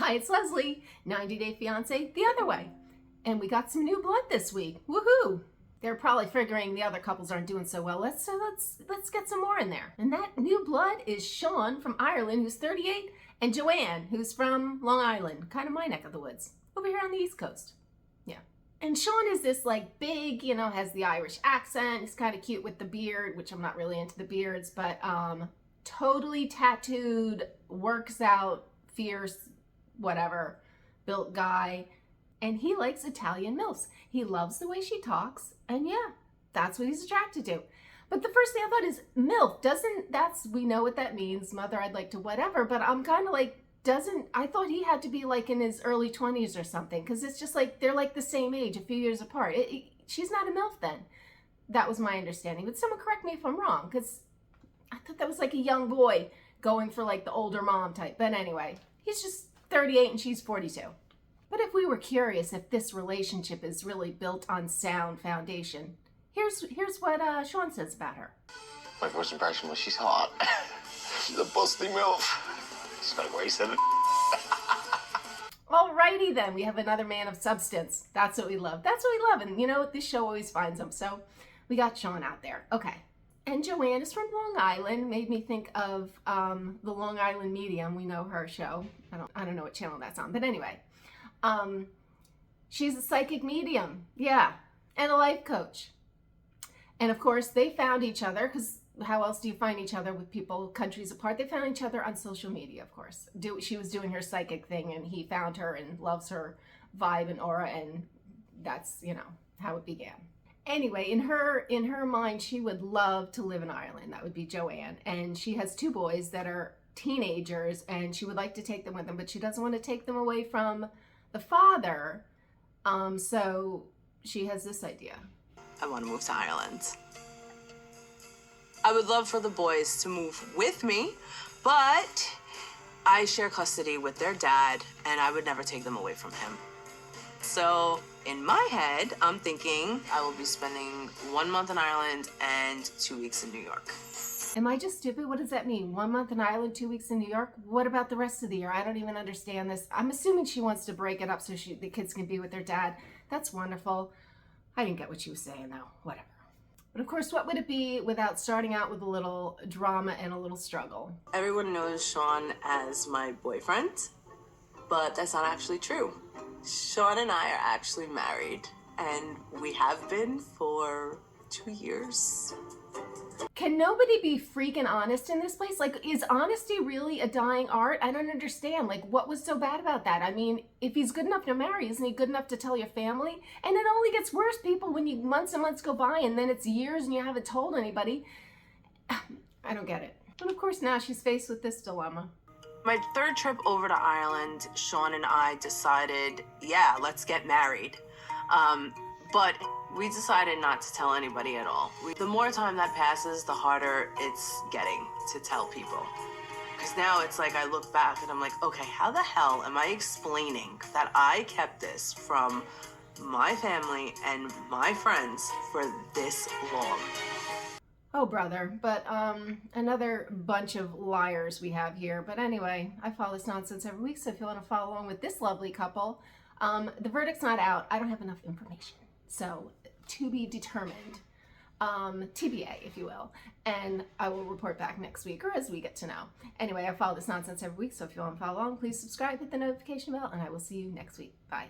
Hi, it's Leslie, 90 Day Fiancé the other way. And we got some new blood this week. Woohoo! They're probably figuring the other couples aren't doing so well. Let's get some more in there. And that new blood is Sean from Ireland, who's 38, and Joanne, who's from Long Island, kind of my neck of the woods, over here on the East Coast. Yeah. And Sean is this like big, has the Irish accent. He's kind of cute with the beard, which I'm not really into the beards, but totally tattooed, works out, fierce, whatever, built guy. And he likes Italian MILFs. He loves the way she talks, and yeah, that's what he's attracted to. But the first thing I thought is MILF, we know what that means, mother I'd like to whatever, but I'm kind of like, I thought he had to be like in his early 20s or something, because it's just like, they're like the same age, a few years apart. She's not a MILF then. That was my understanding, but someone correct me if I'm wrong, because I thought that was like a young boy going for like the older mom type. But anyway, he's just 38 and she's 42. But if we were curious if this relationship is really built on sound foundation, here's what Sean says about her. My first impression was she's hot. She's a busty MILF. She's got a great set of Alrighty then, we have another man of substance. That's what we love. That's what we love. And this show always finds them. So we got Sean out there. Okay. And Joanne is from Long Island. Made me think of the Long Island Medium. We know her show. I don't know what channel that's on. But anyway. She's a psychic medium, yeah, and a life coach. And of course, they found each other, because how else do you find each other with people countries apart? They found each other on social media, of course. She was doing her psychic thing, and he found her and loves her vibe and aura, and that's, how it began. Anyway, in her mind, she would love to live in Ireland. That would be Joanne. And she has two boys that are teenagers, and she would like to take them with them, but she doesn't want to take them away from the father, so she has this idea. I want to move to Ireland. I would love for the boys to move with me, but I share custody with their dad, and I would never take them away from him. So in my head, I'm thinking I will be spending 1 month in Ireland and 2 weeks in New York. Am I just stupid? What does that mean? 1 month in Ireland, 2 weeks in New York? What about the rest of the year? I don't even understand this. I'm assuming she wants to break it up so the kids can be with their dad. That's wonderful. I didn't get what she was saying though. Whatever. But of course, what would it be without starting out with a little drama and a little struggle? Everyone knows Sean as my boyfriend, but that's not actually true. Sean and I are actually married, and we have been for 2 years. Can nobody be freaking honest in this place? Like, is honesty really a dying art? I don't understand. Like, what was so bad about that? I mean, if he's good enough to marry, isn't he good enough to tell your family? And it only gets worse, people, when months and months go by and then it's years and you haven't told anybody. I don't get it. And of course, now she's faced with this dilemma. My third trip over to Ireland, Sean and I decided, yeah, let's get married. But we decided not to tell anybody at all. The more time that passes, the harder it's getting to tell people. Because now it's like I look back and I'm like, okay, how the hell am I explaining that I kept this from my family and my friends for this long? Oh, brother, but another bunch of liars we have here. But anyway, I follow this nonsense every week, so if you want to follow along with this lovely couple, the verdict's not out. I don't have enough information. So, to be determined, TBA, if you will, and I will report back next week or as we get to know. Anyway, I follow this nonsense every week, so if you want to follow along, please subscribe, hit the notification bell, and I will see you next week. Bye.